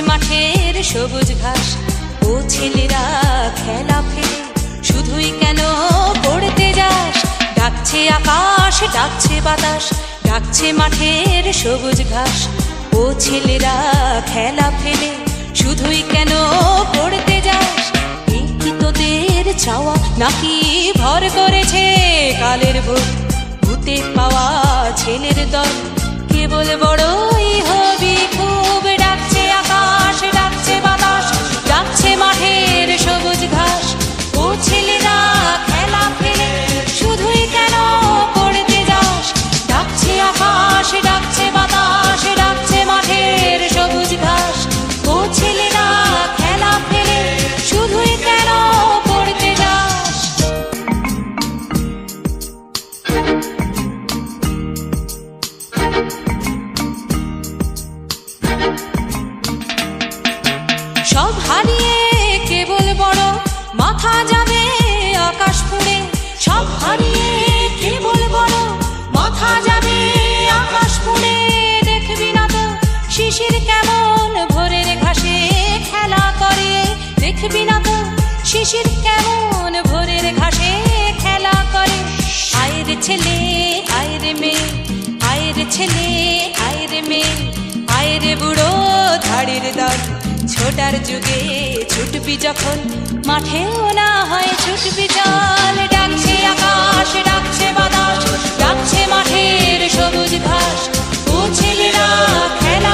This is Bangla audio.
মাঠের সবুজ ঘাস, ও ছেলেরা খেলা ফেলে শুধুই কেন পড়তে যাস? ডাকছে আকাশ, ডাকছে বাতাস, ডাকছে মাঠের সবুজ ঘাস, ও ছেলেরা খেলা ফেলে শুধুই কেন পড়তে যাস? এই কি তোদের চাওয়া নাকি ভর করেছে কালের ভূত? ভূতে পাওয়া ছেলের দল কেবল বড়ই হবি খুব। ডাকছে আকাশ, ডাকছে বাতাস, ডাকছে মাঠের সবুজ ঘাস, ও ছেলেরা খেলা ফেলে শুধুই কেন পড়তে যাস? ডাকছে আকাশ, ডাকছে বাতাস, ডাকছে মাঠের সবুজ ঘাস, ও ছেলেরা খেলা ফেলে শুধুই কেন পড়তে যাস? সব হারিয়ে কেবল বড় মাথা যাবে আকাশ ফুঁড়ে, সব হারিয়ে কেবল বড় মাথা যাবে আকাশ ফুঁড়ে। দেখবি না তো শিশির কেমন ভোরের ঘাসে খেলা করে? দেখবি না তো শিশির কেমন ভোরের ঘাসে খেলা করে? আয় রে ছেলে, আয় রে মেয়ে, আয় রে ছেলে, আয় রে মেয়ে, আয় রে বুড়ো ধাড়ির দল। ছোটার যুগে ছুটবি যখন মাঠেও না হয় ছুটবি চল। ডাকছে আকাশ, ডাকছে বাতাস, ডাকছে মাঠের সবুজ ঘাস, ও ছেলেরা খেলা